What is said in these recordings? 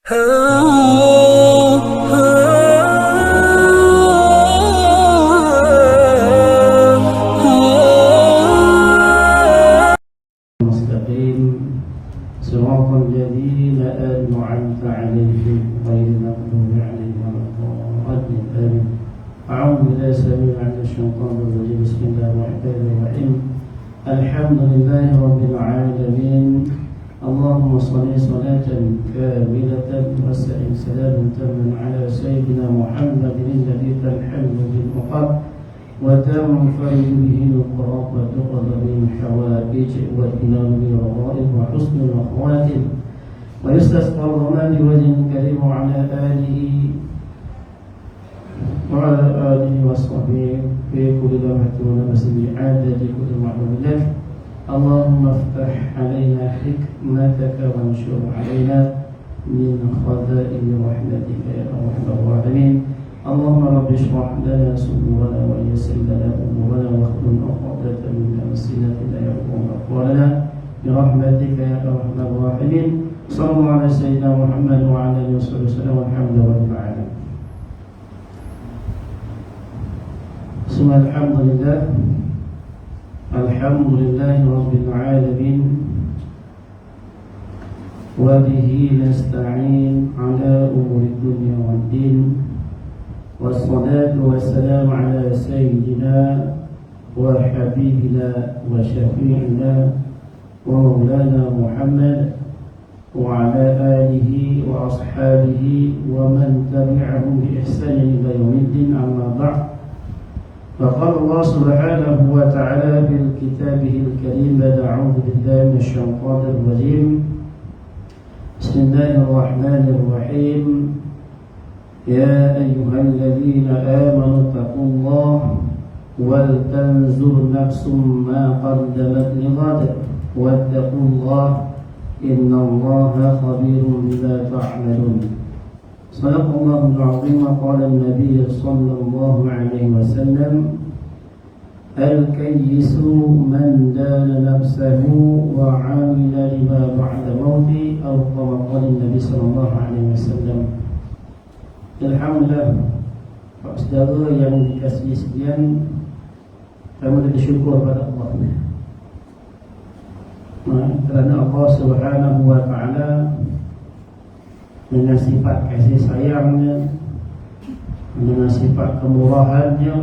المستقيم صراط الذين أنعمت عليهم غير المغضوب عليهم ولا الضالين آمين. أعوذ بالله السميع العليم من الشيطان الرجيم. بسم الله الرحمن الرحيم. الحمد لله رب العالمين. اللهم صل صلاة كاملة وسلم سلاما تاما على سيدنا محمد الذي تنحل بالعقد وتنفرد به القراب وتقضى به الحوائج وتنال به الرغائب وحسن الخواتم ويستسقى الغمام بوجه كريم وعلى آله وصحبه في كل لمحة ونفس بعدد كل معلوم لك. اللهم افتح علينا حكمتك وانشر علينا من خزائن رحمتك يا ارحم الراحمين. اللهم رب اشرح لنا صدورنا ويسر لنا امورنا واحلل عقدة من ألسنتنا يفقهوا أقوالنا برحمتك يا ارحم الراحمين. صلى الله على سيدنا محمد وعلى اله وصحبه وسلم والحمد لله رب العالمين. ثم الحمد لله الحمد لله رب العالمين وبه نستعين على أمور الدنيا والدين والصلاة والسلام على سيدنا وحبيبنا وشفيعنا ومولانا محمد وعلى آله وأصحابه ومن تبعهم بإحسان إلى يوم الدين. أما بعد، فقال الله سبحانه وتعالى في كتابه الكريم بعد أعوذ بالله من الشيطان الرجيم. بسم الله الرحمن الرحيم. يا أيها الذين آمنوا اتقوا الله ولتنظر نفس ما قدمت لغد واتقوا الله إن الله خبير بما تعملون. صدق الله العظيم. قال النبي صلى الله عليه وسلم: الكيس من دان نفسه وعمل لما بعد موته، أو كما قال النبي صلى الله عليه وسلم. Alhamdulillah, Pak saudara yang dikasihi sekalian, kami bersyukur pada Allah kerana Allah Subhanahu wa taala dengan sifat kasih sayangnya, dengan sifat kemurahannya,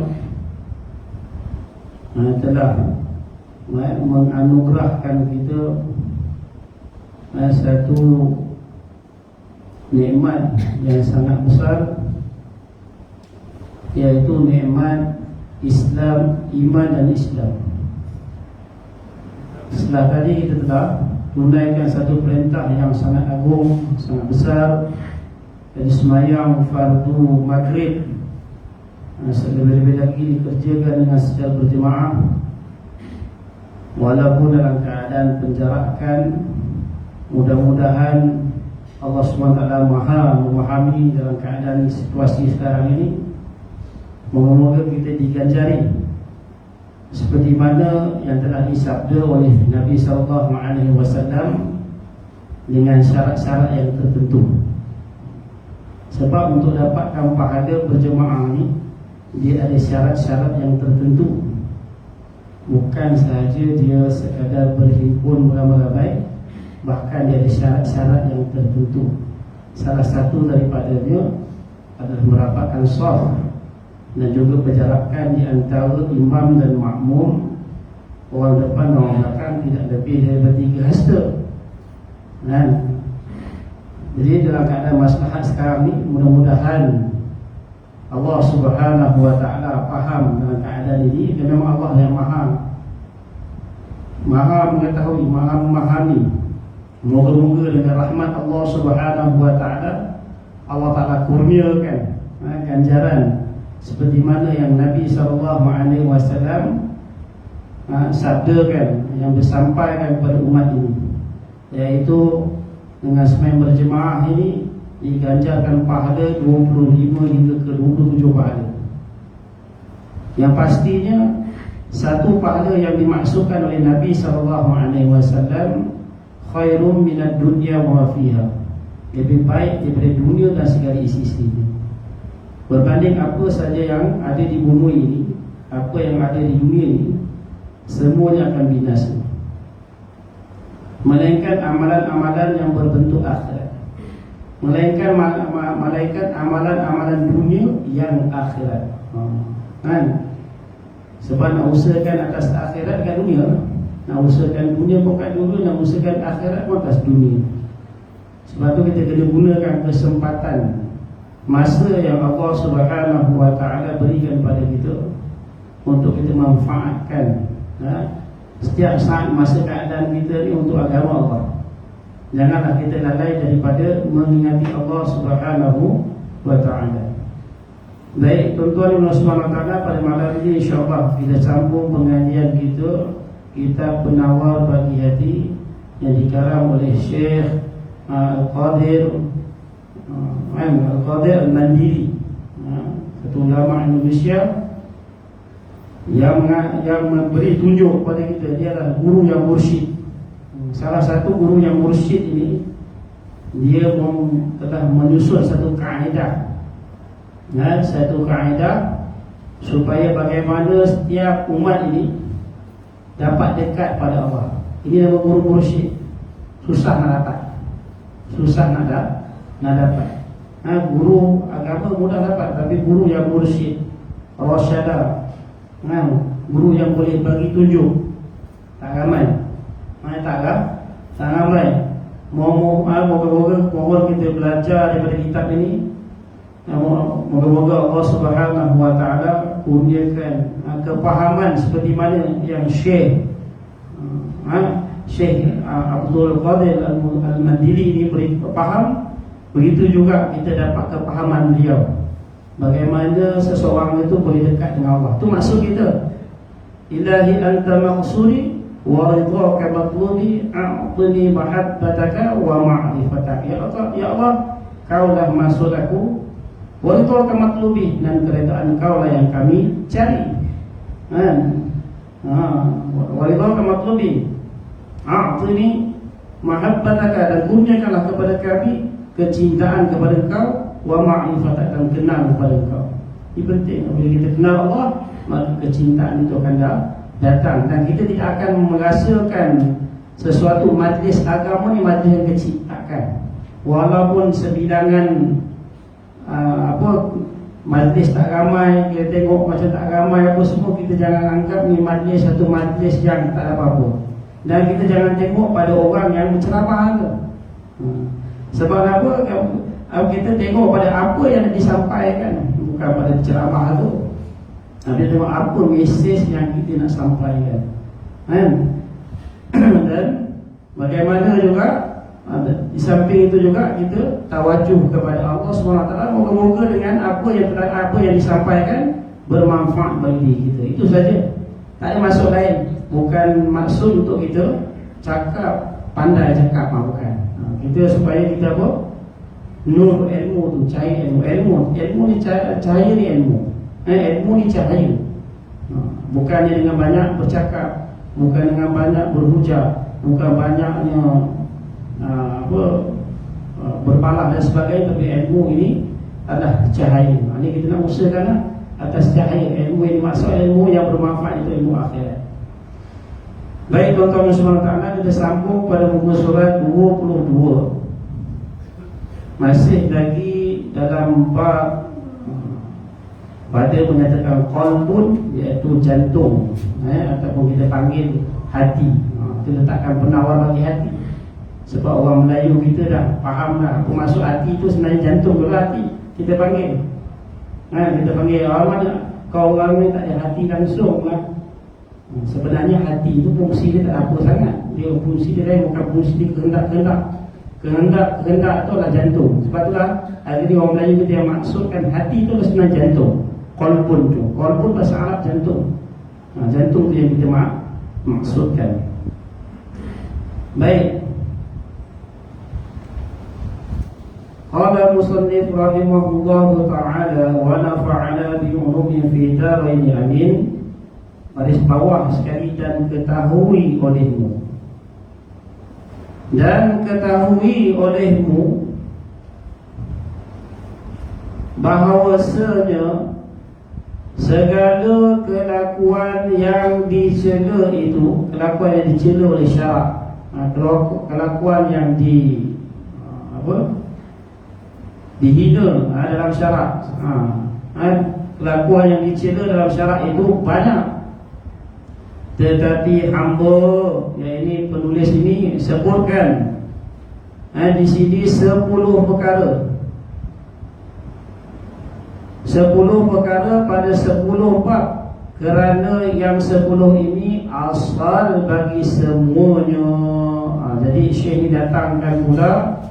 telah menganugerahkan kita satu nikmat yang sangat besar, yaitu nikmat Islam, iman dan Islam. Setelah tadi kita telah tunaikan satu perintah yang sangat agung, sangat besar, dari sembahyang fardu maghrib, lebih-lebih lagi dikerjakan dengan secara berjemaah, walaupun dalam keadaan penjarakan. Mudah-mudahan Allah SWT maha memahami dalam keadaan situasi sekarang ini. Moga-moga kita diganjari seperti mana yang telah disabda oleh Nabi SAW dengan syarat-syarat yang tertentu. Sebab untuk dapatkan pahala berjemaah ini, dia ada syarat-syarat yang tertentu. Bukan sahaja dia sekadar berhimpun beramai-ramai, bahkan dia ada syarat-syarat yang tertentu. Salah satu daripadanya adalah merapatkan shaf dan juga berjarakkan di antara imam dan makmum, orang depan dan orang belakang tidak lebih dari 3 hasta. Jadi dalam keadaan maslahat sekarang ni, mudah-mudahan Allah Subhanahu wa taala faham dalam keadaan ini, dan memang Allah yang maha mengetahui, maha memahami. Moga-moga dengan rahmat Allah Subhanahu wa taala, Allah taala kurniakan ganjaran seperti mana yang Nabi SAW sabdakan, yang disampaikan kepada umat ini, yaitu dengan sembahyang berjemaah ini diganjarkan pahala 25 hingga ke 27 pahala. Yang pastinya satu pahala yang dimaksudkan oleh Nabi SAW, khairum minad dunya wa fiha, lebih baik daripada dunia dan segala isi-isinya. Berbanding apa saja yang ada di bumi ini, apa yang ada di dunia ini, semuanya akan binasa, melainkan amalan-amalan yang berbentuk akhirat, melainkan amalan-amalan dunia yang akhirat. Kan? Sebab nak usahakan atas akhirat kat dunia, nak usahakan dunia pun kat dunia, nak usahakan akhirat pun atas dunia. Sebab tu kita kena gunakan kesempatan masa yang Allah Subhanahu wa ta'ala berikan pada kita untuk kita manfaatkan setiap saat masa keadaan kita ni untuk agama Allah. Janganlah kita lalai daripada mengingati Allah Subhanahu wa ta'ala. Baik, tuan-tuan dan puan-puan sekalian, pada malam ini insya-Allah kita sambung pengajian kita kitab Penawar Bagi Hati yang dikarang oleh Syekh Al-Qadir Al-Mandiri, satu ulama Indonesia yang memberi tunjuk kepada kita. Dia adalah guru yang mursyid. Salah satu guru yang mursyid ini, dia telah menyusun satu kaedah, satu kaedah supaya bagaimana setiap umat ini dapat dekat pada Allah. Ini nama guru mursyid. Susah nak dapat, susah nak dapat. Guru agama mudah dapat, tapi guru yang mursyid, rasyada, guru yang boleh bagi tunjuk, tak ramai. Tak ramai. Moga-moga kita belajar daripada kitab ini. Moga-moga Allah Subhanahu wa ta'ala kurniakan kepahaman seperti mana yang Syekh Abdul Qadir Al-Mandiri ini beri faham. Begitu juga kita dapat kepahaman beliau, bagaimana seseorang itu boleh dekat dengan Allah. Itu maksud kita. Ilahi anta maqsudi wa ridhaka matlubi a'tini mahabbataka wa ma'rifataka. Ya Allah, kaulah maksud aku, wa ridhaka matlubi, dan keredaan kaulah yang kami cari. Wa ridhaka matlubi a'tini mahabbataka, dan kurniakanlah kepada kami kecintaan kepada Engkau, wa ma'rifataka, dan kenal kepada Engkau. Ini penting. Bila kita kenal Allah, maka kecintaan itu akan datang, dan kita tidak akan merasakan sesuatu majlis agama ni majlis yang kecil, takkan. Walaupun sebilangan majlis tak ramai, kita tengok macam tak ramai apa semua, kita jangan anggap ni majlis satu majlis yang tak ada apa-apa. Dan kita jangan tengok pada orang yang berceramah tu. Sebab apa? Kita tengok pada apa yang disampaikan, bukan pada ceramah tu. Kita tengok apa mesej yang kita nak sampaikan. Dan bagaimana juga di samping itu juga kita tawajuh kepada Allah SWT. Moga-moga dengan apa yang disampaikan bermanfaat bagi diri kita. Itu saja. Tak ada maksud lain. Bukan maksud untuk kita cakap, pandai cakap, bukan. Kita supaya kita apa? Nur ilmu tu, cahaya ilmu ni cahaya ni ilmu. Ilmu ni cahaya. Bukannya dengan banyak bercakap, bukan dengan banyak berhujah, bukan banyaknya berpalah dan sebagainya, tapi ilmu ini adalah cahaya. Ini kita nak usahakan atas cahaya. Ilmu yang dimaksud ilmu yang bermanfaat, itu ilmu akhirat. Baik, tuan-tuan SWT, kita sambung pada muka surat 22. Masih lagi dalam bab pada menyatakan qalbun, iaitu jantung, ataupun kita panggil hati. Kita letakkan penawar bagi hati. Sebab orang Melayu kita dah faham dah apa maksud hati itu. Sebenarnya jantung tu hati. Kita panggil kita panggil mana kau orang ni tak ada hati langsung lah. Sebenarnya hati itu fungsi dia tak apa sangat. Dia fungsi dia lain, bukan fungsi dia kehendak-kehendak. Kehendak tu adalah jantung. Sebab itulah hari ni orang Melayu kita yang maksudkan hati itu sebenarnya jantung. Qalbun tu, qalbun bahasa Arab jantung. Jantung tu yang kita maksudkan. Baik. Qala musannif rahimahullahu ta'ala wa nafa'ana bi ulumin fi darain amin. Baris bawah sekali, dan ketahui olehmu. Dan ketahui olehmu bahawasanya segala kelakuan yang dicela itu, kelakuan yang dicela oleh syarak, kelakuan yang dihina dalam syarak, kelakuan yang dicela dalam syarak itu banyak. Tetapi hamba, yang ini penulis ini sebutkan di sini 10 perkara. 10 perkara pada 10 bab, kerana yang 10 ini asal bagi semuanya. Jadi Syekh ni datangkan pula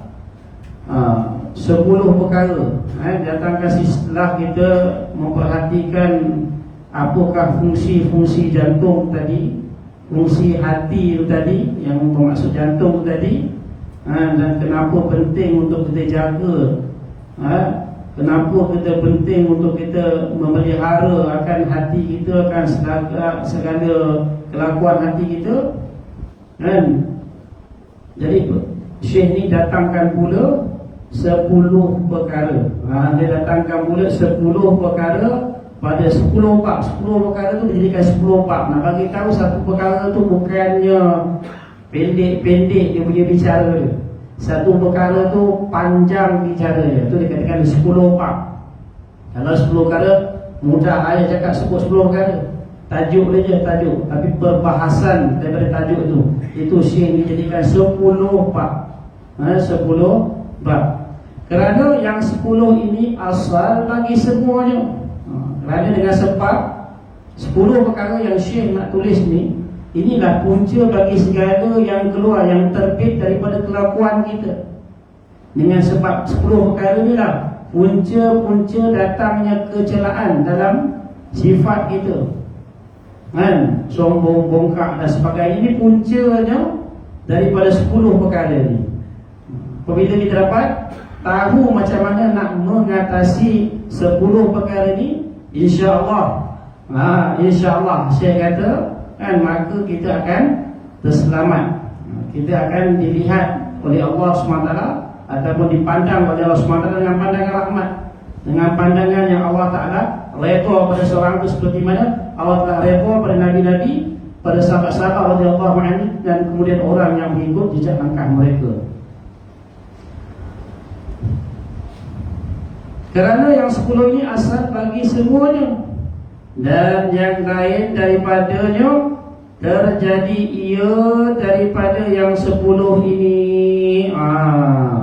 10 perkara. Datangkan setelah kita memperhatikan apakah fungsi-fungsi jantung tadi, fungsi hati itu tadi, yang bermaksud jantung tadi, dan kenapa penting untuk kita jaga, kenapa kita penting untuk kita memelihara akan hati kita, akan segala kelakuan hati kita. Jadi Syekh ni datangkan pula 10 perkara. Dia datangkan pula 10 perkara pada 10 bab. 10 perkara tu dijadikan 10 bab. Nak bagi tahu satu perkara tu bukannya pendek-pendek dia punya bicara dia. Satu perkara tu panjang bicara dia. Tu dikatakan 10 bab. Kalau 10 perkara mudah ayah cakap sebut 10 perkara. Tajuk dia je tajuk, tapi perbahasan daripada tajuk tu itu Syekh dijadikan 10 bab. 10 bab. Kerana yang 10 ini asal bagi semuanya. Kerana dengan sebab 10 perkara yang Syekh nak tulis ni, inilah punca bagi segala yang keluar, yang terbit daripada kelakuan kita. Dengan sebab 10 perkara ni lah punca-punca datangnya kecelaan dalam sifat kita, sombong, bongkak dan sebagainya. Ini puncanya daripada 10 perkara ni. Apabila kita dapat tahu macam mana nak mengatasi 10 perkara ni, InsyaAllah Syekh kata, maka kita akan terselamat. Kita akan dilihat oleh Allah SWT, ataupun dipandang oleh Allah SWT dengan pandangan rahmat, dengan pandangan yang Allah Ta'ala redha pada seorang itu, seperti mana Allah Ta'ala redha pada Nabi-Nabi, pada sahabat-sahabat radhiyallahu anhu, dan kemudian orang yang mengikut jejak langkah mereka. Kerana yang 10 ini asal bagi semuanya, dan yang lain daripadanya terjadi ia daripada yang 10 ini.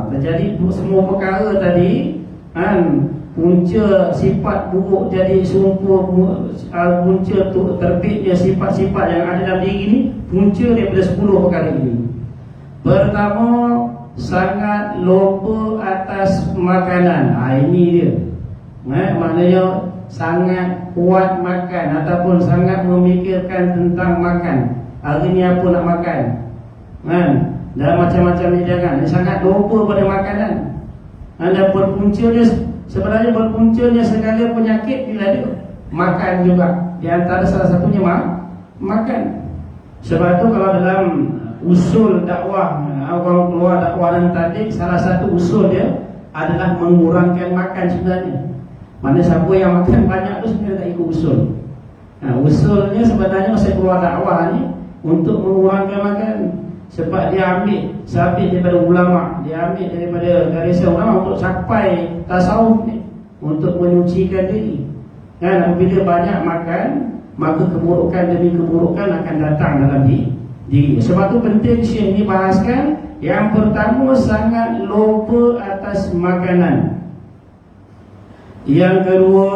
Terjadi semua perkara tadi, punca sifat buruk jadi sumpah, punca terbitnya sifat-sifat yang ada dalam diri ini, punca daripada 10 perkara ini. Pertama, sangat lupa atas makanan. Ini dia. Maknanya sangat kuat makan, ataupun sangat memikirkan tentang makan. Hari ni apa nak makan, dan macam-macam hidangan. Dia sangat lupa pada makanan. Dan berpuncanya, sebenarnya berpuncanya segala penyakit bila dia makan juga. Di antara salah satunya makan. Sebab tu kalau dalam usul dakwah, kalau keluar dakwah dan tadik, salah satu usul dia adalah mengurangkan makan sebenarnya. Mana siapa yang makan banyak tu sebenarnya tak ikut usul. Usulnya sebenarnya masa keluar dakwah ni untuk mengurangkan makan. Sebab dia ambil sabit daripada ulama', dia ambil daripada garisan ulama' untuk capai tasawuf ni, untuk menyucikan diri. Apabila banyak makan, maka keburukan demi keburukan akan datang dalam diri. Sebab tu penting Syekh ni bahaskan. Yang pertama, sangat lupa atas makanan. Yang kedua,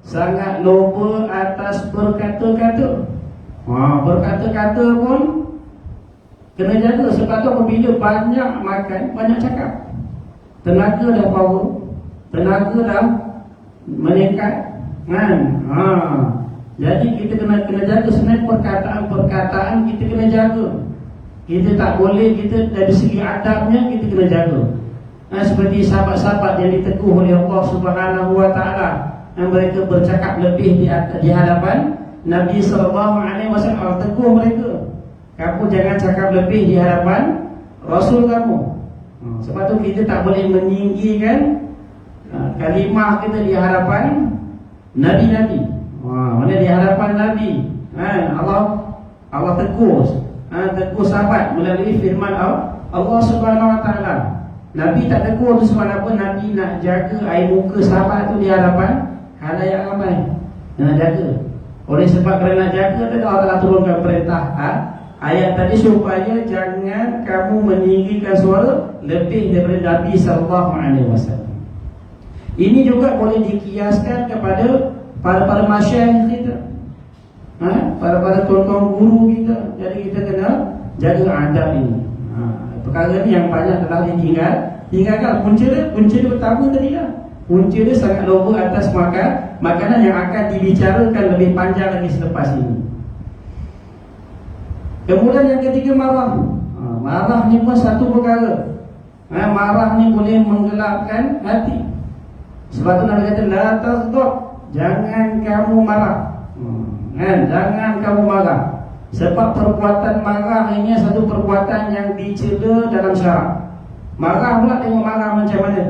sangat lupa atas berkata-kata. Berkata-kata pun kena jaga. Sebab tu apabila banyak makan, banyak cakap, tenaga dah power, tenaga dah meningkat, jadi kita kena jaga. Sebenarnya perkataan kita kena jaga. Kita tak boleh, kita dari segi adabnya kita kena jaga. Seperti sahabat-sahabat yang diteguh oleh Allah Subhanahu Wa Taala, yang mereka bercakap lebih di hadapan Nabi SAW. Teguh mereka, kamu jangan cakap lebih di hadapan Rasul kamu. Sebab tu kita tak boleh meninggikan kalimah kita di hadapan Nabi-Nabi. Mana di hadapan Nabi, Allah tegur sahabat melalui firman Allah Subhanahu Wa Taala. Nabi tak tegur tu sebab apa? Nabi nak jaga air muka sahabat tu di hadapan khalayak ramai. Nak jaga. Oleh sebab kerana nak jaga tadi Allah Taala turunkan perintah ayat tadi supaya jangan kamu meninggikan suara lebih daripada Nabi sallallahu alaihi wasallam. Ini juga boleh dikiaskan kepada para masyayikh kita. Para tuan-tuan guru kita. Jadi kita kena jaga adab ini. Perkara ni yang banyak telah tinggalkan. Punca dia pertama tadi lah. Punca dia sangat loba atas makanan yang akan dibicarakan lebih panjang lagi selepas ini. Kemudian yang ketiga, marah. Marah ni pun satu perkara. Marah ni boleh menggelapkan hati. Sebab tu Nabi kata la taghdab, jangan kamu marah. Jangan kamu marah. Sebab perbuatan marah ini satu perbuatan yang dicela dalam syarak. Marah pula tengok marah macam mana.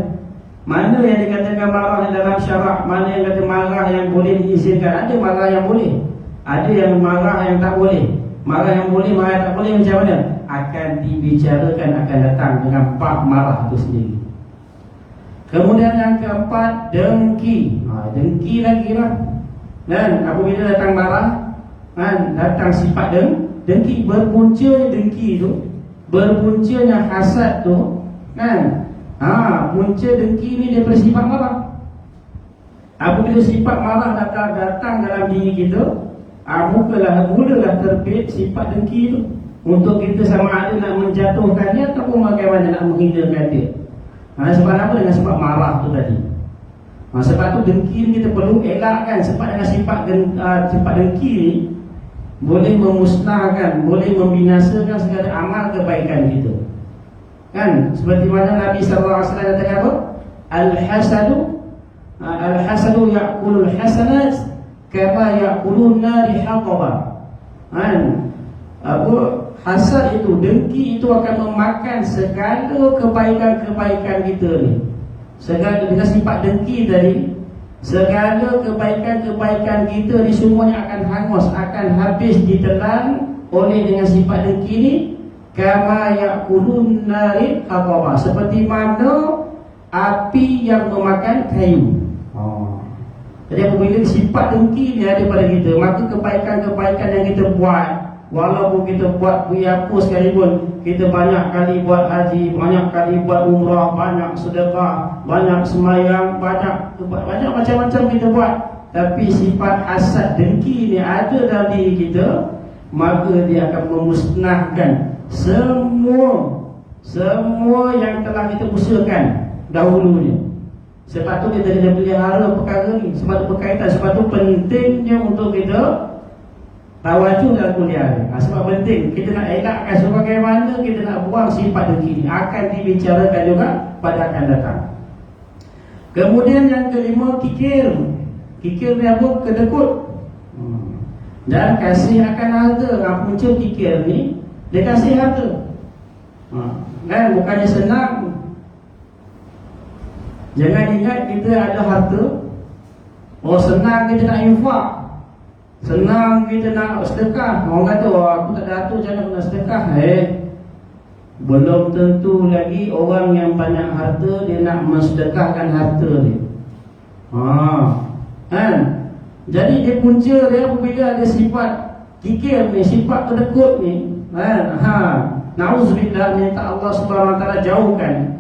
Mana yang dikatakan marah dalam syarak, mana yang kata marah yang boleh diizinkan. Ada marah yang boleh, ada yang marah yang tak boleh. Marah yang boleh, marah yang tak boleh macam mana? Akan dibicarakan, akan datang dengan bab marah itu sendiri. Kemudian yang keempat, dengki. Dengki lagi lah. Dan apabila datang marah, datang sifat dengki. Berpuncanya dengki tu, berpuncanya hasad tu, punca dengki ni daripada sifat marah. Apabila sifat marah datang dalam diri kita, mulalah terbit sifat dengki tu. Untuk kita sama ada nak menjatuhkan dia ataupun bagaimana nak menghinakan dia. Sebab apa? Dengan sebab marah tu tadi. Sebab tu dengki ni kita perlu elakkan. Sebab dengan sifat dengki ni boleh memusnahkan, boleh membinasakan segala amal kebaikan kita. Kan? Seperti mana Nabi SAW katakan apa? Al-hasadu ya'kulul hasanat kama ya'kulun nari haqaba. Hasad itu, dengki itu akan memakan segala kebaikan-kebaikan kita ni. Segala dengan sifat dengki tadi, segala kebaikan-kebaikan kita ni semuanya akan hangus, akan habis ditelan oleh dengan sifat dengki ni. Kama ya'kulun nari haqaba, seperti mana api yang memakan kayu. Jadi apabila sifat dengki ni ada pada kita, maka kebaikan-kebaikan yang kita buat, walaupun kita buat apa sekalipun, kita banyak kali buat haji, banyak kali buat umrah, banyak sedekah, banyak semayang, banyak macam-macam kita buat, tapi sifat hasad dengki ni ada dalam diri kita, maka dia akan memusnahkan semua yang telah kita usahakan dahulunya. Sebab tu kita kena pelihara perkara ni. Sebab tu berkaitan, sebab tu pentingnya untuk kita tawajuh dalam kuliah ni. Sebab penting kita nak elakkan sebagaimana kita nak buang sifat dengki ni. Akan dibicarakan juga pada akan datang. Kemudian yang kelima, kikir. Kikir ni apa? Kedekut. Dan kasih akan harta. Punca kikir ni, dia kasih harta. Kan? Bukannya senang. Jangan ingat kita ada harta, senang kita nak infak, senang kita nak sedekah. Orang kata, aku tak ada harta, jangan nak sedekah. Belum tentu lagi orang yang banyak harta dia nak mensedekahkan harta dia. Kan? Jadi dia punca dia apabila ada sifat kikir ni, sifat kedekut ni, na'udzubillah, minta Allah Subhanahu Wa Taala jauhkan.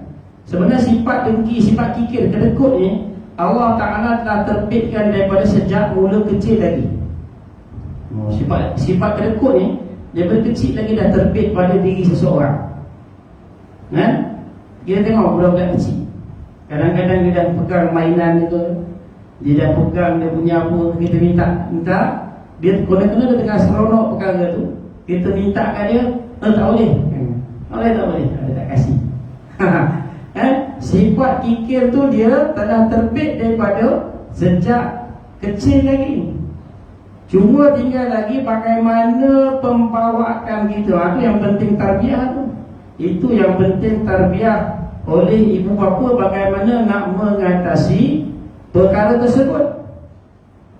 Sebenarnya sifat dengki, sifat kikir, kedekut ni Allah Ta'ala telah terbitkan daripada sejak mula kecil lagi. Sifat kedekut ni daripada kecil lagi dah terbit pada diri seseorang. Kita tengok budak-budak kecil, kadang-kadang dia dah pegang mainan itu, dia dah pegang dia punya apa, kita minta, dia kena-kena dia tengah seronok perkara tu, kita minta kat dia, tak boleh, tak boleh, dia tak kasih. Sifat kikir tu dia telah terbit daripada sejak kecil lagi. Cuma tinggal lagi bagaimana pembawaan kita. Itu yang penting tarbiyah tu. Itu yang penting tarbiyah oleh ibu bapa bagaimana nak mengatasi perkara tersebut.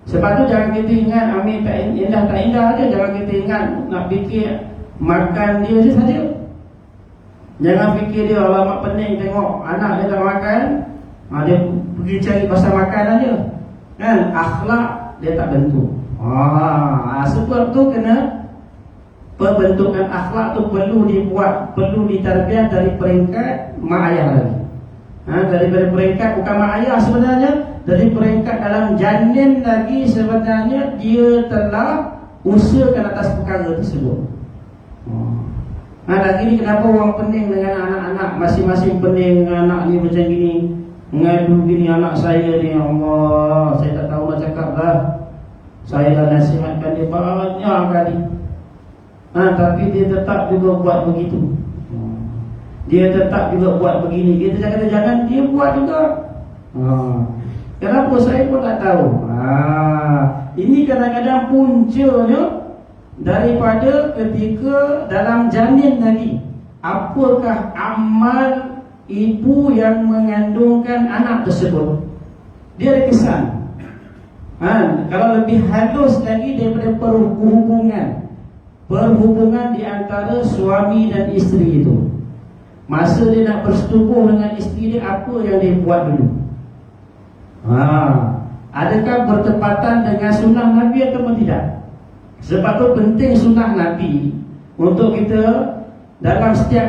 Sebab tu jangan kita ingat ambil tak indah aja, jangan kita ingat nak fikir makan dia je saja. Jangan fikir dia alamak pening tengok anak dia tak makan, dia pergi cari pasal makan aja. Kan akhlak dia tak bentuk. Sebab tu kena pembentukan akhlak tu perlu dibuat, perlu ditarbiah dari peringkat mak ayah lagi. Daripada peringkat bukan mak ayah sebenarnya, dari peringkat dalam janin lagi sebenarnya dia telah usahakan atas perkara tersebut. Lagi ni kenapa orang pening dengan anak-anak, masing-masing pening dengan anak ni macam gini, ngadu gini anak saya ni, Allah, saya tak tahu nak cakap dah. Saya dah nasihatkan dia banyak kali. Tapi dia tetap juga buat begitu. Dia tetap juga buat begini. Kita kata jangan, dia buat juga. Kenapa saya pun tak tahu. Ini kadang-kadang puncanya daripada ketika dalam janin lagi. Apakah amal ibu yang mengandungkan anak tersebut? Dia ada kesan. Kalau lebih halus lagi daripada perhubungan di antara suami dan isteri itu. Masa dia nak bersetubuh dengan isteri dia, apa yang dia buat dulu? Adakah bertepatan dengan sunnah Nabi atau tidak? Sebab tu penting sunnah Nabi untuk kita dalam setiap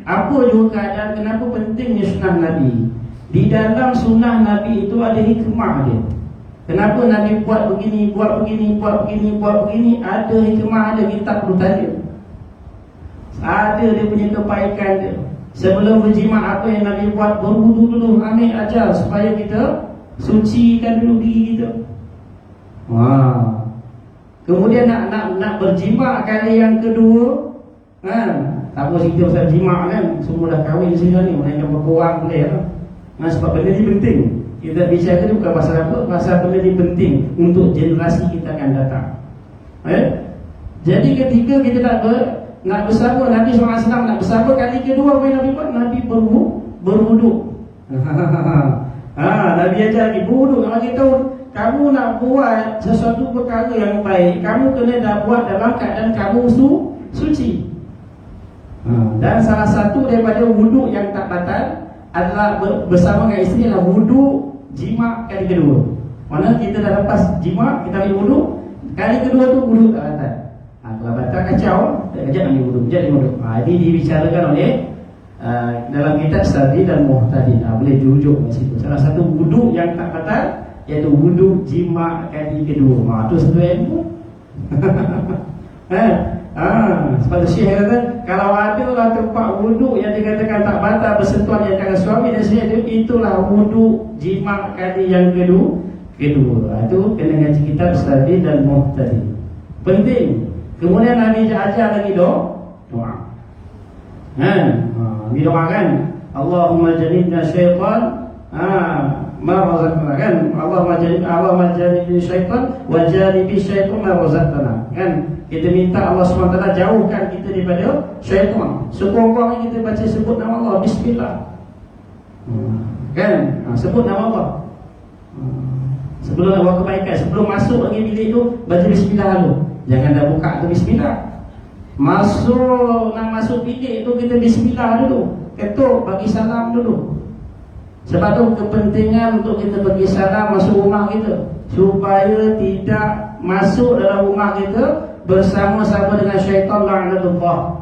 apa juga keadaan. Kenapa pentingnya sunnah Nabi? Di dalam sunnah Nabi itu ada hikmah dia. Kenapa Nabi buat begini, buat begini, buat begini, buat begini? Ada hikmah, ada, kita perlu tanya. Ada dia punya kebaikan dia. Sebelum berjima apa yang Nabi buat? Berwudu dulu, ambil ajar supaya kita sucikan dulu diri kita. Kemudian nak berjima kali yang kedua, tak apa cerita pasal jima kan, semua dah kahwin sini ni, melainkan berkorang boleh lah. Sebab benda ni penting. Kita bicara ni bukan pasal apa, pasal benda ni penting untuk generasi kita akan datang. Jadi ketika kita nak bersama Nabi SAW, nak bersama kali kedua apa yang Nabi buat? Nabi berwuduk. Nabi ajar lagi berwuduk. Nak bagi tahu, kamu nak buat sesuatu perkara yang baik, kamu kena dah buat dalam keadaan kamu suci. Dan salah satu daripada wuduk yang tak batal adalah bersama dengan isteri adalah wuduk jima kali kedua. Mana kita dah lepas jima, kita ambil wuduk, kali kedua tu wuduk tak batal. Kalau batal kacau, kejap ambil wuduk, kejap ambil wuduk. Ini dibicarakan oleh dalam kitab Sadri dan Muhtadi. Boleh dirujuk di situ. Salah satu wuduk yang tak batal iaitu wuduk jima kali kedua. Itu satu ilmu. Sebab tu Syekh kata, kalau ada lah tempat wuduk yang dikatakan tak batal bersentuhan di antara suami dan isteri, itulah wuduk jima kali yang kedua. Itu kena ngaji kitab Sadri dan Muhtadi. Penting. Kemudian Nabi ajar lagi doa. Nabi doa kan, Allahumma jannibna syaitan ma razaqtana kan, Allahumma jannibna syaitan wa jannibi syaitan ma razaqtana kan. Kita minta Allah SWT jauhkan kita daripada syaitan. Sekurang-kurangnya kita baca sebut nama Allah, bismillah. Kan? Sebut nama Allah. Sebelum nak buat kebaikan, sebelum masuk lagi bilik tu, baca bismillah dulu. Jangan dah buka tu bismillah. Nak masuk bilik tu kita bismillah dulu. Ketuk, bagi salam dulu. Sebab tu kepentingan untuk kita bagi salam masuk rumah kita, supaya tidak masuk dalam rumah kita bersama-sama dengan syaitan la'natullah.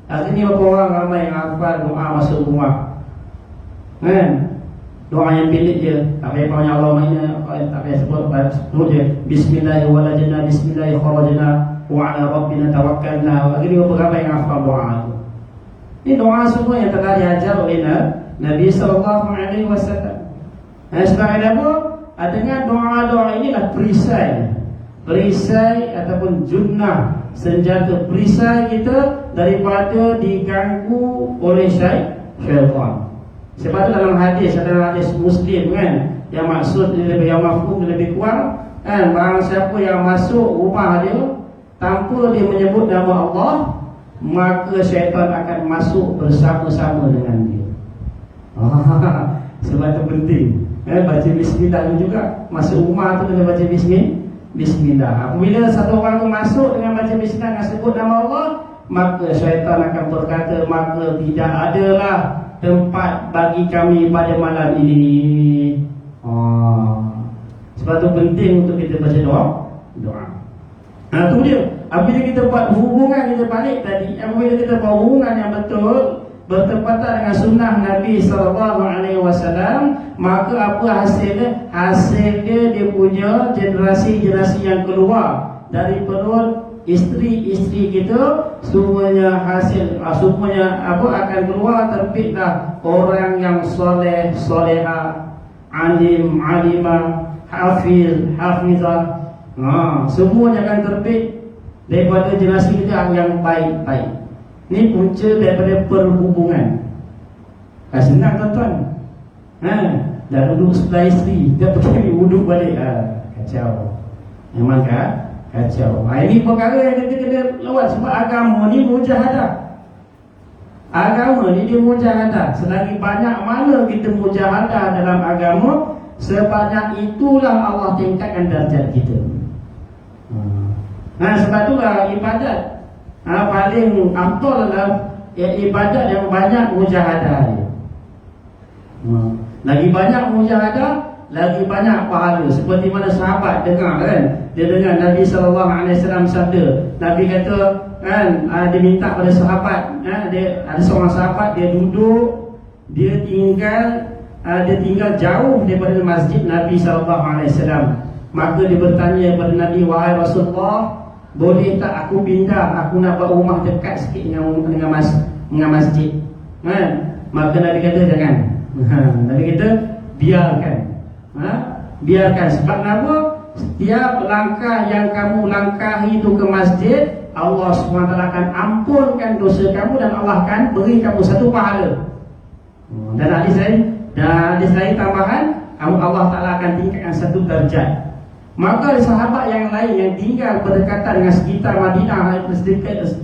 Hari ni berapa orang ramai yang hafal doa masuk rumah kan? Doa yang bilik je, tak payah banyak Allah mainnya, tak payah sebut je bismillahirrahmanirrahim, bismillahirrahmanirrahim, wa ala rabbina tawakkalna. Hari ni berapa ramai yang hafal doa tu. Ini doa semua yang telah diajar oleh Nabi SAW. Sebagai apa? Dengan doa-doa inilah perisai ataupun junnah, senjata perisai kita daripada diganggu oleh syaitan. Sebab itu dalam hadis, ada hadis Muslim kan, yang maksud dia lebih, yang mafhum dia lebih kurang kan, barang siapa yang masuk rumah dia tanpa dia menyebut nama Allah, maka syaitan akan masuk bersama-sama dengan dia. penting. Baca bismillah tu juga. Masuk rumah tu kena baca bismillah. Apabila satu orang tu masuk dengan baca bismillah, dengan sebut nama Allah, maka syaitan akan berkata, maka tidak adalah tempat bagi kami pada malam ini. Sebab tu penting untuk kita baca doa. Tu dia. Apabila kita buat hubungan, kita balik tadi, apabila kita buat hubungan yang betul bertepatan dengan sunnah Nabi SAW, maka apa hasilnya? Hasilnya dia punya generasi-generasi yang keluar dari perut isteri-isteri kita, semuanya hasil, semuanya akan keluar, terbitlah orang yang soleh, soleha, alim, alimah, hafiz, hafizah. Semuanya akan terbit daripada generasi kita yang baik-baik. Ini punca daripada perhubungan. Senang tuan-tuan. Dah duduk sebelah isteri, dia pergi duduk balik. Kacau. Memang kacau. Ini perkara yang kita kena lawan. Sebab agama ni mujahadah. Agama ni dia mujahadah. Selagi banyak mana kita mujahadah dalam agama, sebanyak itulah Allah tingkatkan darjat kita. Sebab itulah ibadat paling afdal adalah ibadat yang banyak mujahadah dia. Lagi banyak mujahadah, lagi banyak pahala. Seperti mana sahabat dengar kan, dia dengar Nabi SAW sabda. Nabi kata kan, dia minta pada sahabat, dia ada seorang sahabat, dia duduk, dia tinggal jauh daripada masjid Nabi SAW. Maka dia bertanya kepada Nabi, wahai Rasulullah, boleh tak aku pindah, aku nak buat rumah dekat sikit dengan masjid, kan? Maka Nabi kata jangan. Nabi kata biarkan. Biarkan. Sebab apa? Setiap langkah yang kamu langkahi itu ke masjid, Allah SWT akan ampunkan dosa kamu dan Allah akan beri kamu satu pahala. Dan hadis lain tambahan, Allah Ta'ala akan tingkatkan satu darjat. Maka sahabat yang lain yang tinggal berdekatan dengan sekitar Madinah,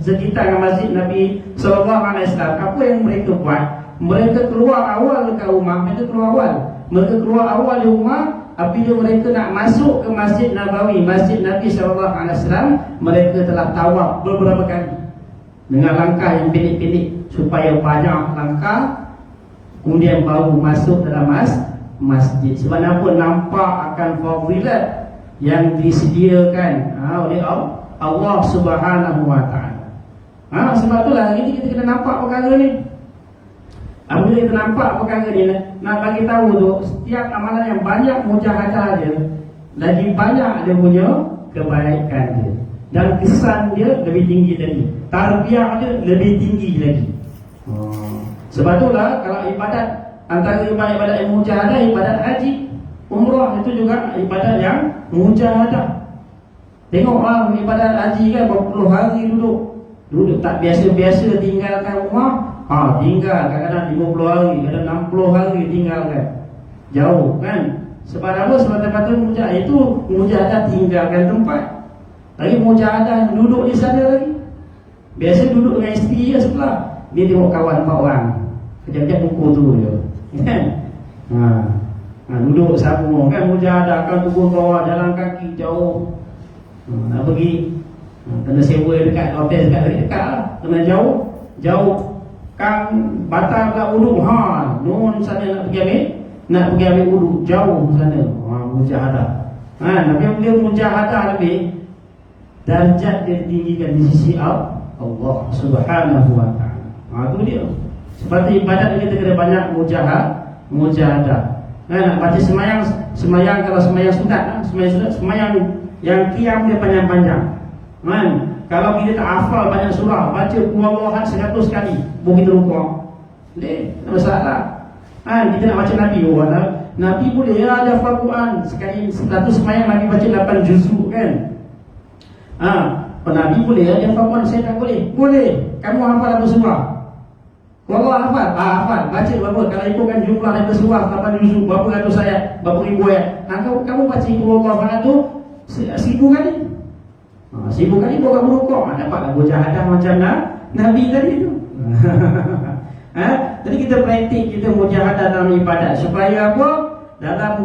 sekitar dengan masjid Nabi SAW, apa yang mereka buat? Mereka keluar awal ke rumah. Mereka keluar awal di rumah. Apabila mereka nak masuk ke Masjid Nabawi, Masjid Nabi SAW, mereka telah tawaf beberapa kali dengan langkah yang pendek-pendek supaya banyak langkah, kemudian baru masuk dalam masjid. Sebab apa? Nampak akan fadilat yang disediakan oleh Allah Subhanahu Wa Taala. Sebab itulah hari ini kita kena nampak perkara ni. Apabila kita nampak perkara ni, nak bagi tahu tu, setiap amalan yang banyak mujahadah dia, lagi banyak dia punya kebaikan dia, dan kesan dia lebih tinggi lagi, tarbiyah dia lebih tinggi lagi. Sebab itulah kalau ibadat, antara ibadat yang mujahadah, ibadat haji, umrah itu juga ibadat yang mujahadah. Tengoklah ibadat haji kan, berpuluh hari duduk tak biasa-biasa tinggalkan rumah. Tinggal kadang-kadang 50 hari, kadang 60 hari tinggalkan. Jauh kan. Sebab apa? Sebab tempat itu mujahadah tinggalkan tempat. Lagi mujahadah duduk di sana lagi. Biasa duduk dengan isteri dia sebelah, dia tengok kawan 4 orang, kejap-kejap pukul tu je kan. Duduk sama kan, mujahadah akan turun bawah, jalan kaki jauh. Nak pergi kena sewa dekat hotel dekat lah. Kena jauh kan, batal pula wudu. Nun sana nak pergi ambil wudu, jauh sana. Mujahadah. Tapi bila mujahadah lebih, darjat dia tinggikan di sisi Allah Subhanahu Wa Taala. Itu dia. Seperti ibadat kita kena banyak mujahadah. Nak baca semayang kalau semayang sunat, semayang yang qiyam dia panjang-panjang. Kalau kita tak hafal banyak surah, baca Quran 100 kali, begitu rukuk. Tak masalah. Kita nak baca Nabi. Nabi boleh ada hafal Quran. Sekali 100 semayang Nabi baca 8 juzuk kan. Nabi boleh ada hafal Quran, saya tak boleh. Boleh. Kamu hafal apa surah? Kalau hafal, hafal. Baca berapa? Kalau ikutkan jumlah daripada surah 8 juzuk, berapa ratus ayat, berapa ribu ayat. Kamu baca Quran tu 1000 kali. 1000 kali baru rukuk. Dapatlah mujahadah macam Nabi tadi tu. Jadi kita praktik, kita mujahadah dalam ibadat supaya apa? Dalam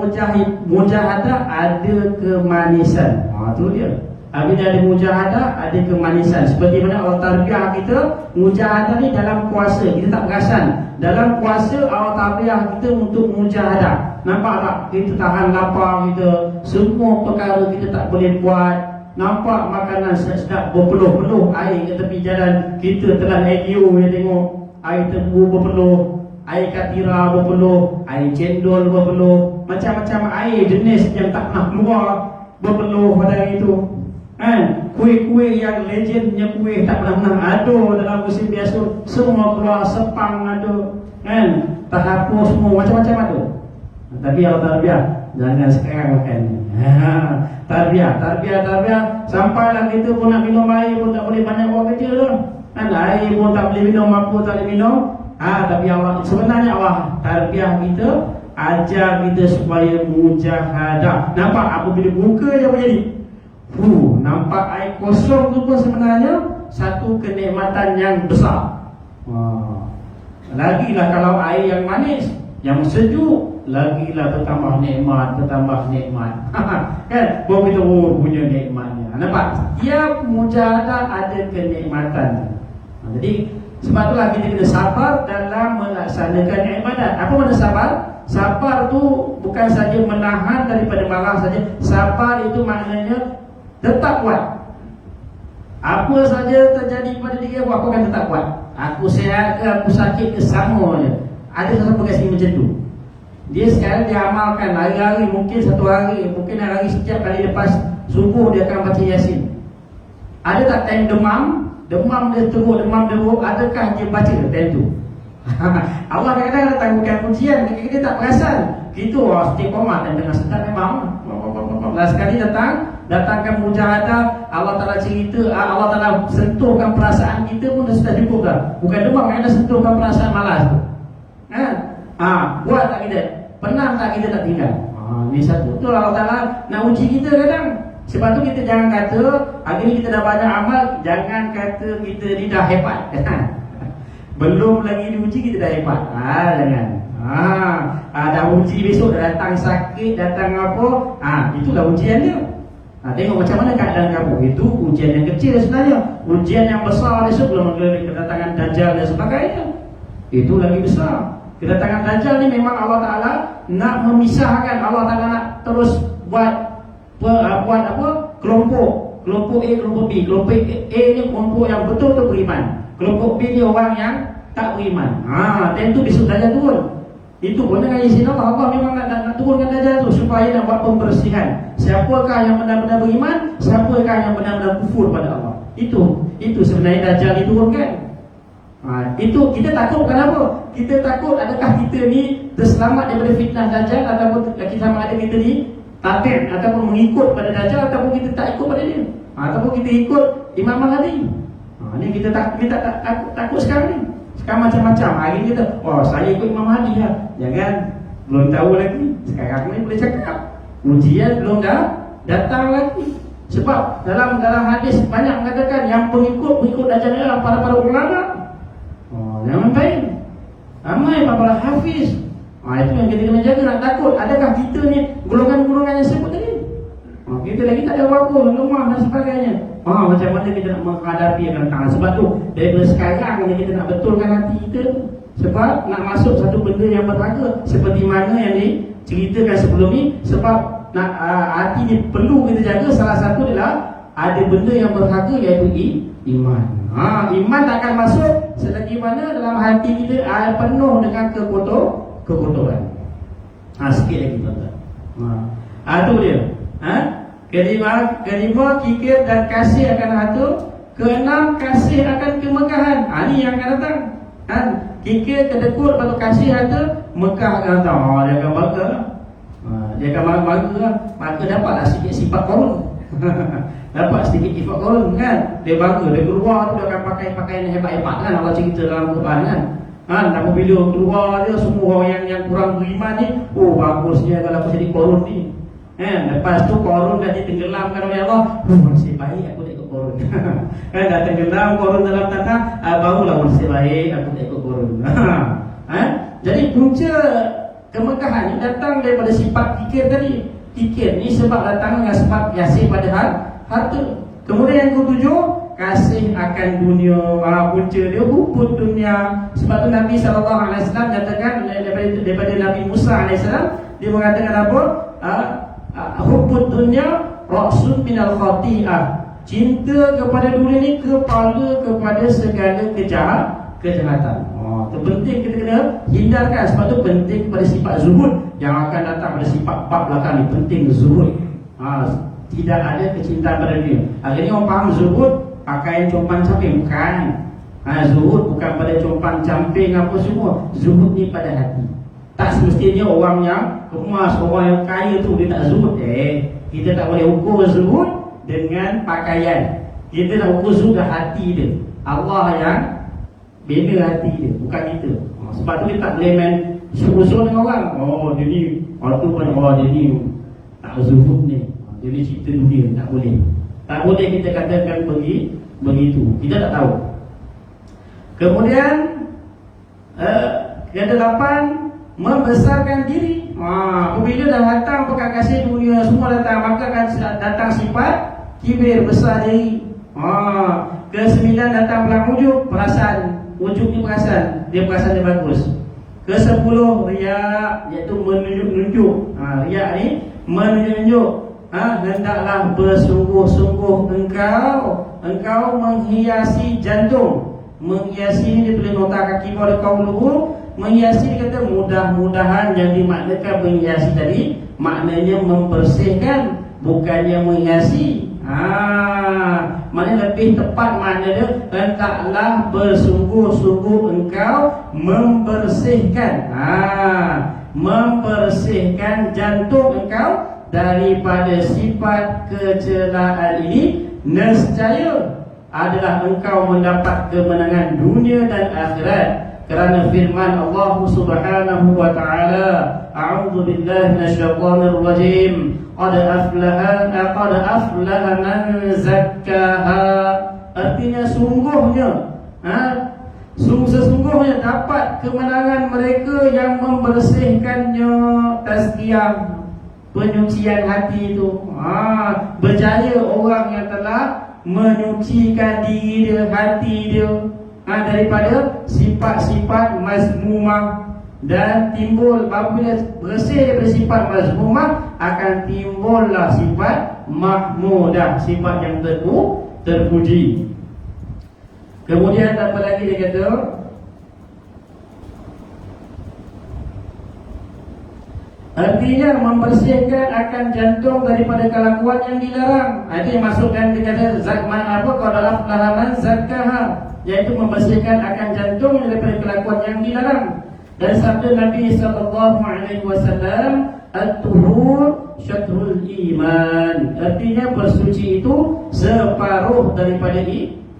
mujahadah ada kemanisan. Tu dia. Bila ada mujahadah ada kemanisan. Seperti mana Allah tarbiyah kita, mujahadah ni dalam puasa kita tak perasan. Dalam puasa Allah tarbiyah kita untuk mujahadah. Nampak tak? Kita tahan lapar kita, semua perkara kita tak boleh buat. Nampak makanan sedap berpeluh-peluh air ke tepi jalan, kita telan air liu dia tengok, air tebu berpeluh, air katira berpeluh, air cendol berpeluh, macam-macam air jenis yang tak pernah keluar berpeluh pada hari itu. Kan? Kuih-kuih yang legendnya kuih tak pernah ada dalam musim biasa, semua keluar, sepang ada, kan? Tahapur semua macam-macam ada. Tapi Allah tarbiyah, jangan sekarang makan. Tarbiyah sampailah kita pun nak minum air pun tak boleh banyak buat kerja tu. Kan air pun tak boleh minum, apa tak boleh minum. Tapi Allah sebenarnya Allah tarbiyah kita, ajar kita supaya mujahadah. Nampak apabila buka je apa jadi? Nampak air kosong tu pun sebenarnya satu kenikmatan yang besar. Lagilah kalau air yang manis, yang sejuk, lagilah bertambah nikmat. Kan? Baru kita punya nikmatnya. Nampak? Tiap mujahadah ada kenikmatan. Jadi sebab itulah kita kena sabar dalam melaksanakan ibadat. Apa makna sabar? Sabar tu bukan saja menahan daripada marah saja. Sabar itu maknanya tetap buat. Apa saja terjadi pada diri aku akan tetap buat. Aku sihat ke, aku sakit ke, sama je. Ada sesuatu kasi macam tu. Dia sekarang dia amalkan hari-hari, mungkin satu hari, mungkin hari setiap kali lepas subuh dia akan baca Yasin. Ada tak time demam dia teruk, adakah dia baca time tu? Allah kadang-kadang datangkan ujian, kita tak perasan. Gitu istiqomah dan dengan sedap memang. Last sekali datangkan mujahadah, Allah Ta'ala cerita, Allah Ta'ala sentuhkan perasaan kita pun dah sudah cukup dah. Bukan demam, kita sentuhkan perasaan malas tu. Kan? Buat tak kita? Pernah tak kita tak tinggal? Ni satu. Tu Allah Ta'ala nak uji kita kadang. Sebab tu kita jangan kata hari ni kita dah banyak amal, jangan kata kita ni dah hebat. Belum lagi diuji kita dah hebat. Jangan. Dah uji besok dah datang sakit, datang apa, itulah ujian dia. Tengok macam mana keadaan kamu. Itu ujian yang kecil sebenarnya. Ujian yang besar besok belum kedatangan Dajjal dan sebagainya. Itu lagi besar. Kedatangan Dajjal ni memang Allah Ta'ala nak memisahkan. Allah Ta'ala nak terus buat kelompok A, kelompok B. Kelompok A ni kelompok yang betul-betul beriman. Kelompok B ni orang yang tak beriman. Tentu besok Dajjal turun. Itu pun dengan izin Allah. Allah memang nak turunkan Dajjal tu supaya nak buat pembersihan. Siapakah yang benar-benar beriman, siapakah yang benar-benar kufur pada Allah. Itu sebenarnya Dajjal diturunkan. Itu kita takut kenapa? Kita takut adakah kita ni terselamat daripada fitnah Dajjal, ataupun kita sama ada kita ni taat ataupun mengikut pada Dajjal, ataupun kita tak ikut pada dia, ataupun kita ikut Imam Mahdi. Ni kita takut sekarang ni. Sekarang macam-macam. Hari ni kita, saya ikut Imam Mahdi lah. Jangan, belum tahu lagi. Sekarang ni boleh cakap ujian belum datang lagi. Sebab dalam hadis banyak mengatakan yang pengikut Dajjal adalah para ulama. Jangan main. Ramai para hafiz. Itu yang kita kena jaga, nak takut. Adakah kita ni golongan-golongan yang sebut tadi? Kita lagi tak ada apa-apa, lemah dan sebagainya. Macam mana kita nak menghadapi yang datang. Sebab tu daripada sekarang ni kita nak betulkan hati kita. Sebab nak masuk satu benda yang berharga, seperti mana yang diceritakan sebelum ni. Sebab hati ni perlu kita jaga. Salah satu adalah ada benda yang berharga, iaitu iman. Iman tak akan masuk selagi mana dalam hati kita penuh dengan kekotoran. Sikit lagi tuan-tuan. Itu dia. Kelima, kikir dan kasih akan harta. Keenam, kasih akan kemegahan. Ini yang akan datang. Kikir, kedekut, lepas kasih harta, Mekah akan datang. Dia akan bangga. Dia akan bangga. Maka dapatlah sikit sifat korun. Dapat sedikit sifat korun kan. Dia bangga. Dia keluar tu dia akan pakai pakaian yang hebat-hebat kan. Allah cerita dalam Quran kan. Namun bila keluar dia, semua orang yang kurang beriman ni, bagusnya kalau aku jadi korun ni. Lepas tu korun dah ditenggelamkan oleh Allah. Nasib baik aku tak ikut korun. Dah tenggelam korun dalam tanah, barulah nasib baik aku tak ikut korun. Jadi punca kemekahan ini datang daripada sifat fikir tadi. Fikir ni sebab datang dengan sebab kasih pada harta. Kemudian yang ketujuh, kasih akan dunia. Punca dia hubud dunia. Sebab tu Nabi SAW nyatakan daripada Nabi Musa AS, dia mengatakan apa? Hubud dunia ra'sun minal khati'ah. Cinta kepada dunia ni kepala kepada segala kejahatan. Itu penting kita kena hindarkan. Sebab tu penting pada sifat zuhud yang akan datang pada sifat bab belakang ni. Penting zuhud. Tidak ada kecintaan pada dunia. Hari ni orang faham zuhud pakaian compan camping. Bukan. Zuhud bukan pada compan camping apa semua. Zuhud ni pada hati. Tak semestinya orang yang kemas, orang yang kaya tu dia tak zuhud. Kita tak boleh ukur zuhud dengan pakaian. Kita nak ukur zuhud dah hati dia. Allah yang bina hati dia, bukan kita. Sebab tu dia tak boleh main suruh-suruh dengan orang. Dia ni, orang tu pun dia ni tak zuhud ni. Dia ni cerita dunia, tak boleh. Tak boleh kita katakan begitu. Kita tak tahu. Kemudian yang ke-8, membesarkan diri. Apabila dah datang perkara kasih dunia semua datang, maka akan datang sifat kibir, besar diri. Ke-9 datang belakang wujud, perasaan. Wujud ni perasaan, dia perasaan dia bagus. Ke-10 riak, iaitu menunjuk-nunjuk. Riak ni menunjuk-nunjuk. Hendaklah bersungguh-sungguh engkau menghiasi jantung. Menghiasi ni dia tulis nota kaki bawah kaum luhur. Menghiasi dia kata mudah-mudahan, yang dimaknakan menghiasi tadi maknanya membersihkan, bukannya menghiasi. Maknanya lebih tepat makna dia, hendaklah bersungguh-sungguh engkau membersihkan membersihkan jantung engkau daripada sifat kecelaan ini. Nescaya adalah engkau mendapat kemenangan dunia dan akhirat. Kerana firman Allah Subhanahu wa taala, a'udzu billahi minasyaitonir rajim, qad aflaha man zakkaha. Artinya sesungguhnya dapat kemenangan mereka yang membersihkannya. Tazkiyah, penyucian hati itu. Berjaya orang yang telah menyucikan diri dia, hati dia daripada sifat-sifat mazmumah. Dan timbul, apabila bersih daripada sifat mazmumah, akan timbullah sifat mahmudah, sifat yang terpuji. Kemudian apa lagi dia kata? Artinya membersihkan akan jantung daripada kelakuan yang dilarang. Itu yang masukkan dia kata zakman apa? Qad aflaha man zakkaha, yaitu membersihkan akan jantung daripada kelakuan yang dilarang. Dan sabda Nabi SAW, at-tuhur syatrul iman. Artinya bersuci itu separuh daripada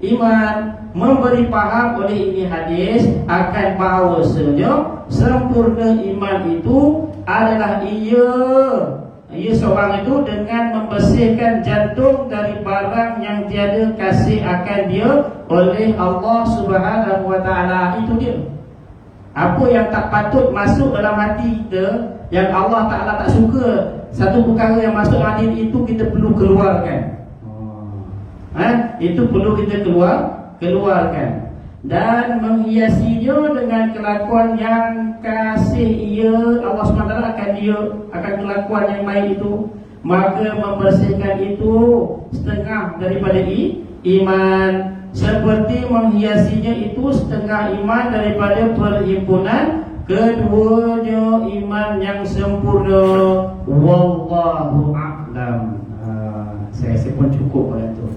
iman. Memberi faham oleh ini hadis akan bahawasanya sempurna iman itu adalah ia seorang itu dengan membersihkan jantung dari barang yang tiada kasih akan dia oleh Allah Subhanahu wa taala. Itu dia. Apa yang tak patut masuk dalam hati kita, yang Allah Ta'ala tak suka, satu perkara yang masuk dalam hati itu kita perlu keluarkan. Itu perlu kita keluarkan. Dan menghiasinya dengan kelakuan yang kasih Allah SWT akan kelakuan yang baik itu. Maka membersihkan itu setengah daripada iman. Seperti menghiasinya itu setengah iman daripada perhimpunan keduanya iman yang sempurna. Wallahu a'lam. Saya rasa pun cukup pada tu.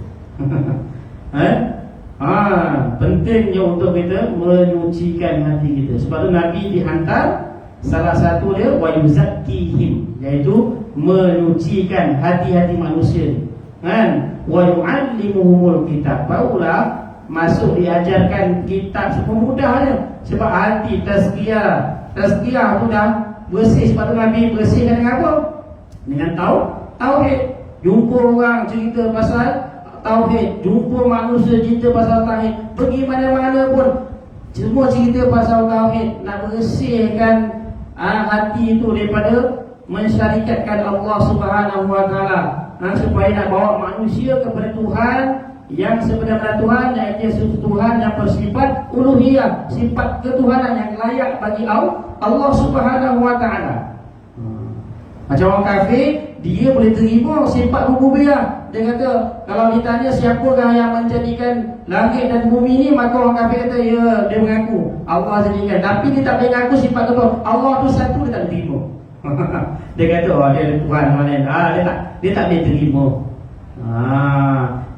Pentingnya untuk kita menyucikan hati kita. Sebab tu Nabi dihantar, salah satu dia wa yuzakkihim, iaitu menyucikan hati-hati manusia. Wa yu'allimuhumul kitab. Barulah masuk diajarkan kitab. Semua mudahnya. Sebab hati tazkiyah tu dah bersih. Sebab tu Nabi bersihkan dengan apa? Dengan tauhid. Jumpa orang cerita pasal tauhid, jumpa manusia cerita pasal tauhid, pergi mana-mana pun Semua cerita pasal tauhid, nak bersihkan hati itu daripada mensyarikatkan Allah Subhanahu wa taala, supaya nak bawa manusia kepada Tuhan yang sebenar-benar Tuhan, iaitu Tuhan yang bersifat uluhiyah, sifat ketuhanan yang layak bagi Allah Subhanahu wa taala. Macam orang kafir, dia boleh terima sifat rububiyah. Dia kata, kalau ditanya siapakah yang menjadikan langit dan bumi ni, maka orang kafir kata, ya, dia mengaku Allah jadikan. Tapi dia tak boleh mengaku sifat tu. Allah tu satu, dia tak terima. Dia kata, oh, dia Tuhan mana? Dia tak boleh terima.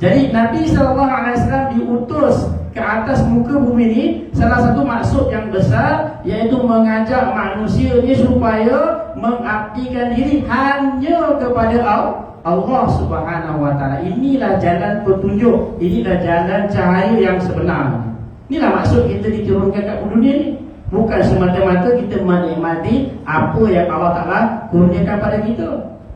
Jadi Nabi SAW diutus ke atas muka bumi ni, salah satu maksud yang besar, iaitu mengajak manusia ni supaya mengabdikan diri hanya kepada Allah Subhanahu wa taala. Inilah jalan petunjuk, inilah jalan cahaya yang sebenar. Inilah maksud kita diturunkan kat dunia ni. Bukan semata-mata kita menikmati apa yang Allah Taala kurniakan pada kita.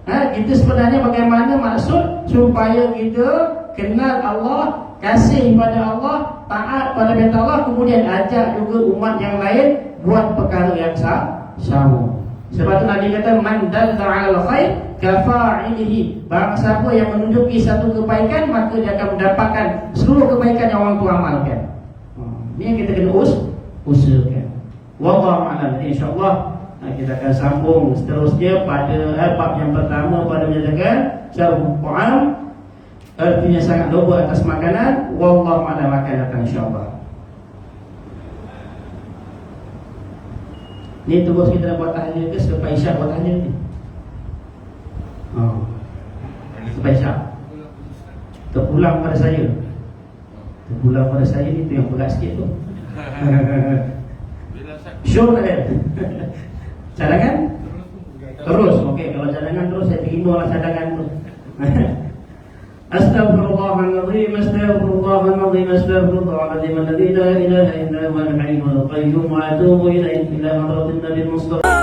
Kita sebenarnya bagaimana maksud supaya kita kenal Allah, kasih pada Allah, taat pada perintah Allah, kemudian ajak juga umat yang lain buat perkara yang sama. Sebab tu Nabi kata, man dalla 'alal khair kafa'ilihi. Barang siapa yang menunjuki satu kebaikan, maka dia akan mendapatkan seluruh kebaikan yang orang tu amalkan. Ini yang kita kena usahakan. Wallahu a'lam. InsyaAllah kita akan sambung seterusnya pada bab yang pertama, pada menyatakan syarhul ta'am, artinya sangat loba atas makanan. Wallahu a'lam akan datang insyaAllah. Ni terus kita nak buat tahlil ke selepas isyak buat tahlil ni? Selepas isyak terpulang pada saya. Terpulang pada saya ni tu yang berat sikit tu. Sure tak ada? Cadangan? Terus, okey. Kalau cadangan terus, saya terima lah cadangan tu. Astaghfirullahaladzim, astaghfirullahaladzim, astaghfirullahaladzim, alladzi la ilaha illa huwal hayyul qayyum, wa atubu ilaihi ila hadratin nabiyil mustafa.